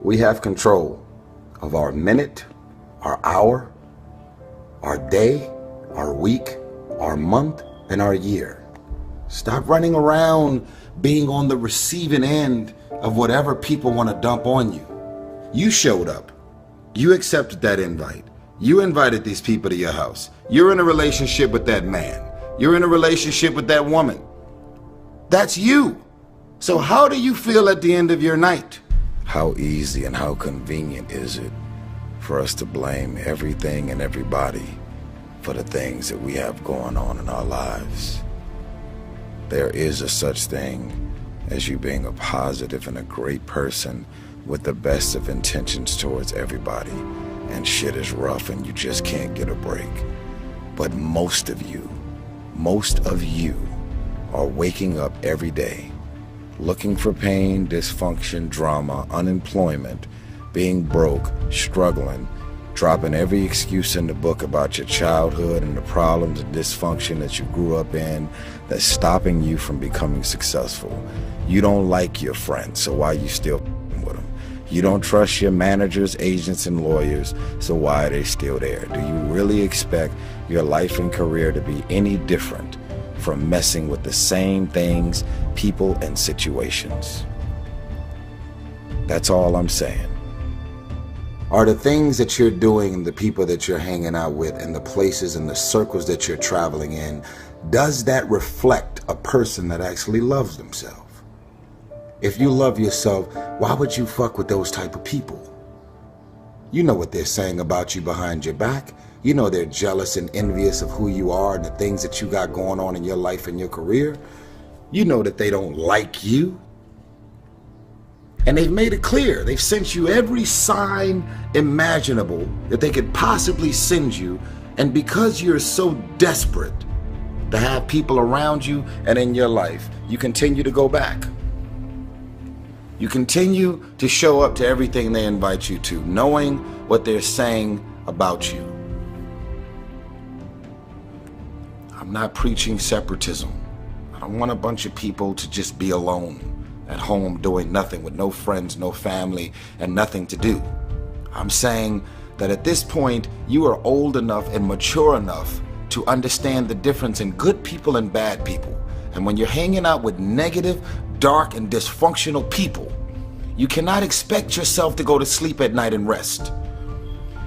We have control of our minute, our hour, our day, our week, our month, and our year. Stop running around being on the receiving end of whatever people want to dump on you. You showed up. You accepted that invite. You invited these people to your house. You're in a relationship with that man. You're in a relationship with that woman. That's you. So how do you feel at the end of your night? How easy and how convenient is it for us to blame everything and everybody for the things that we have going on in our lives? There is a such thing as you being a positive and a great person with the best of intentions towards everybody, and shit is rough and you just can't get a break. But most of you are waking up every day looking for pain, dysfunction, drama, unemployment, being broke, struggling, dropping every excuse in the book about your childhood and the problems and dysfunction that you grew up in that's stopping you from becoming successful. You don't like your friends, so why are you still with them? You don't trust your managers, agents, and lawyers, so why are they still there? Do you really expect your life and career to be any different from messing with the same things, people, and situations? That's all I'm saying. Are the things that you're doing, the people that you're hanging out with, and the places and the circles that you're traveling in, does that reflect a person that actually loves themselves? If you love yourself, why would you fuck with those type of people? You know what they're saying about you behind your back. You know they're jealous and envious of who you are and the things that you got going on in your life and your career. You know that they don't like you. And they've made it clear. They've sent you every sign imaginable that they could possibly send you. And because you're so desperate to have people around you and in your life, you continue to go back. You continue to show up to everything they invite you to, knowing what they're saying about you. I'm not preaching separatism. I don't want a bunch of people to just be alone at home doing nothing with no friends, no family, and nothing to do. I'm saying that at this point, you are old enough and mature enough to understand the difference in good people and bad people. And when you're hanging out with negative, dark, and dysfunctional people, you cannot expect yourself to go to sleep at night and rest.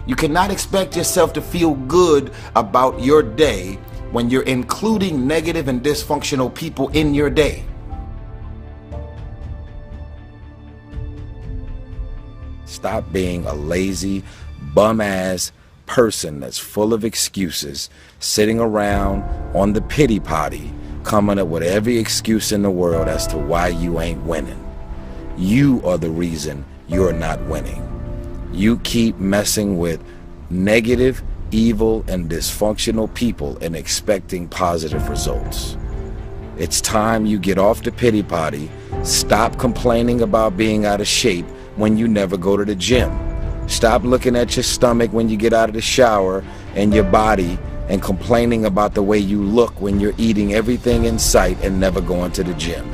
You cannot expect yourself to feel good about your day when you're including negative and dysfunctional people in your day. Stop being a lazy, bum-ass person that's full of excuses, sitting around on the pity potty, coming up with every excuse in the world as to why you ain't winning. You are the reason you're not winning. You keep messing with negative, evil, and dysfunctional people and expecting positive results. It's time you get off the pity potty, stop complaining about being out of shape when you never go to the gym. Stop looking at your stomach when you get out of the shower and your body and complaining about the way you look when you're eating everything in sight and never going to the gym.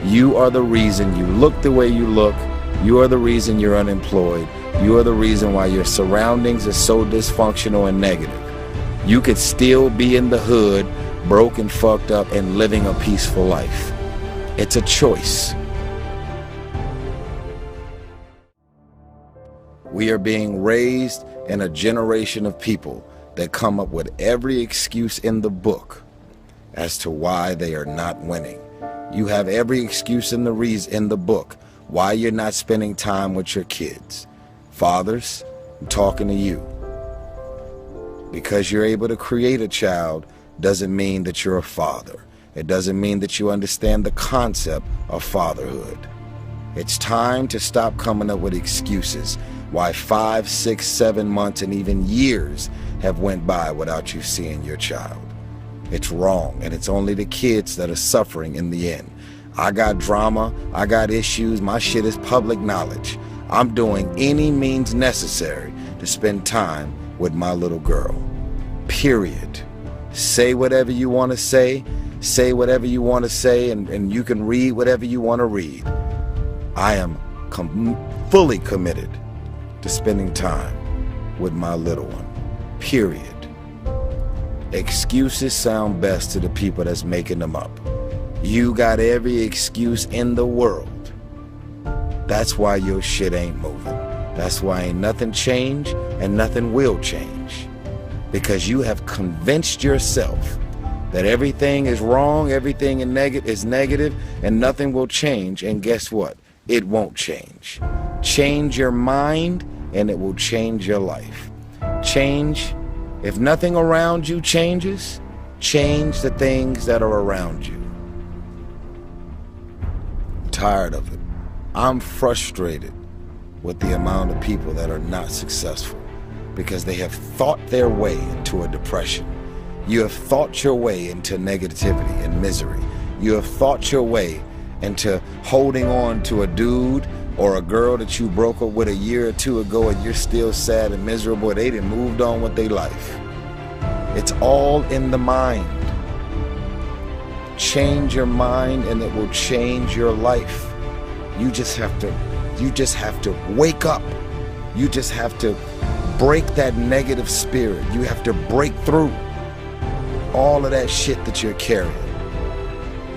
You are the reason you look the way you look. You are the reason you're unemployed. You are the reason why your surroundings are so dysfunctional and negative. You could still be in the hood, broke and fucked up, and living a peaceful life. It's a choice. We are being raised in a generation of people that come up with every excuse in the book as to why they are not winning. You have every excuse in the book why you're not spending time with your kids. Fathers, I'm talking to you. Because you're able to create a child doesn't mean that you're a father. It doesn't mean that you understand the concept of fatherhood. It's time to stop coming up with excuses why 5, 6, 7 months and even years have went by without you seeing your child. It's wrong, and it's only the kids that are suffering in the end. I got drama, I got issues, my shit is public knowledge. I'm doing any means necessary to spend time with my little girl. Period. Say whatever you want to say whatever you want to say, and you can read whatever you want to read. I am fully committed to spending time with my little one, period. Excuses sound best to the people that's making them up. You got every excuse in the world. That's why your shit ain't moving. That's why ain't nothing changed and nothing will change. Because you have convinced yourself that everything is wrong, everything is negative, and nothing will change. And guess what? It won't change. Change your mind and it will change your life. Change. If nothing around you changes, change the things that are around you. I'm tired of it. I'm frustrated with the amount of people that are not successful because they have thought their way into a depression. You have thought your way into negativity and misery. You have thought your way into holding on to a dude or a girl that you broke up with a year or two ago and you're still sad and miserable. They done moved on with their life. It's all in the mind. Change your mind and it will change your life. You just have to wake up. You just have to break that negative spirit. You have to break through all of that shit that you're carrying.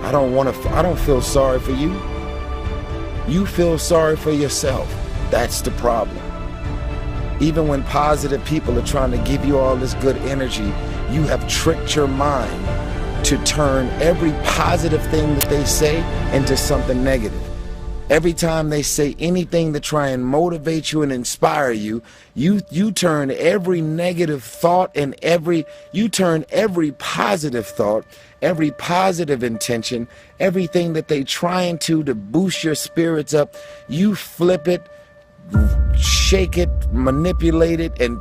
I don't feel sorry for you. You feel sorry for yourself. That's the problem. Even when positive people are trying to give you all this good energy, you have tricked your mind to turn every positive thing that they say into something negative. Every time they say anything to try and motivate you and inspire you, you turn every negative thought and you turn every positive thought, every positive intention, everything that they trying to boost your spirits up, you flip it, shake it, manipulate it, and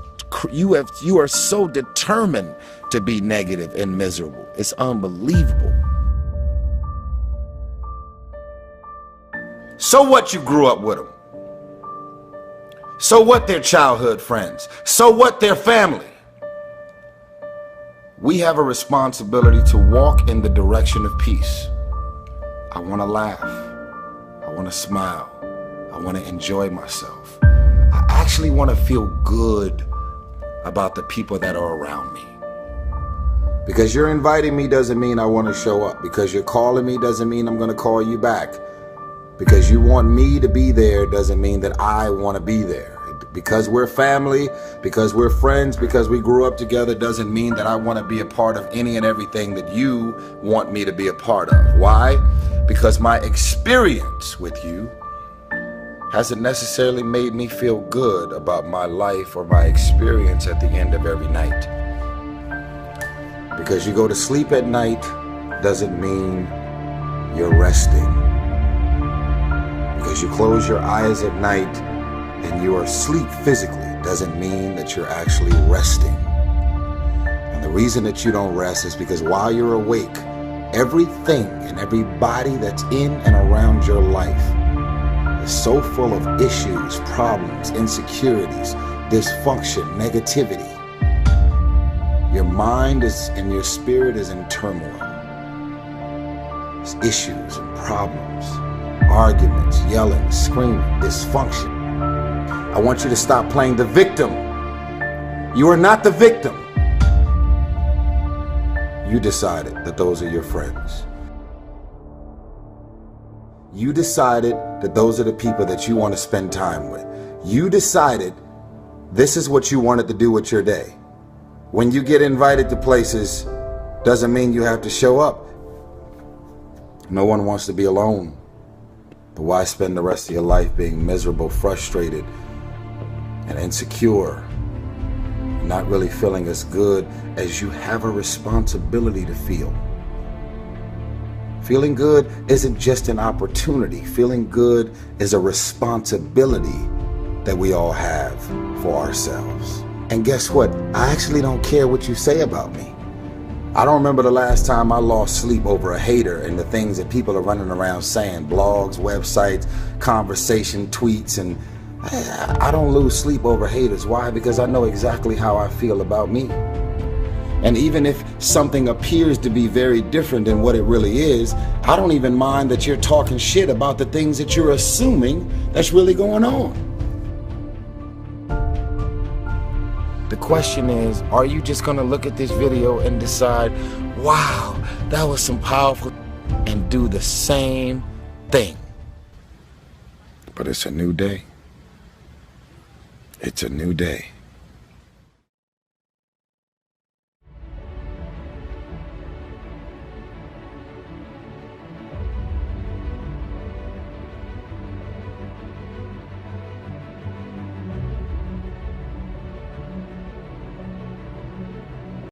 you are so determined to be negative and miserable. It's unbelievable. So what you grew up with them? So what their childhood friends? So what their family? We have a responsibility to walk in the direction of peace. I want to laugh. I want to smile. I want to enjoy myself. I actually want to feel good about the people that are around me. Because you're inviting me doesn't mean I want to show up. Because you're calling me doesn't mean I'm going to call you back. Because you want me to be there doesn't mean that I want to be there. Because we're family, because we're friends, because we grew up together doesn't mean that I want to be a part of any and everything that you want me to be a part of. Why? Because my experience with you hasn't necessarily made me feel good about my life or my experience at the end of every night. Because you go to sleep at night doesn't mean you're resting. Because you close your eyes at night and you are asleep physically doesn't mean that you're actually resting. And the reason that you don't rest is because while you're awake, everything and everybody that's in and around your life is so full of issues, problems, insecurities, dysfunction, negativity. Your mind and your spirit is in turmoil. There's issues and problems, arguments, yelling, screaming, dysfunction. I want you to stop playing the victim. You are not the victim. You decided that those are your friends. You decided that those are the people that you want to spend time with. You decided this is what you wanted to do with your day. When you get invited to places, doesn't mean you have to show up. No one wants to be alone. But why spend the rest of your life being miserable, frustrated, and insecure, not really feeling as good as you have a responsibility to feel? Feeling good isn't just an opportunity. Feeling good is a responsibility that we all have for ourselves. And guess what? I actually don't care what you say about me. I don't remember the last time I lost sleep over a hater and the things that people are running around saying, blogs, websites, conversation, tweets, and I don't lose sleep over haters. Why? Because I know exactly how I feel about me. And even if something appears to be very different than what it really is, I don't even mind that you're talking shit about the things that you're assuming that's really going on. The question is, are you just gonna look at this video and decide, wow, that was some powerful, and do the same thing? But it's a new day. It's a new day.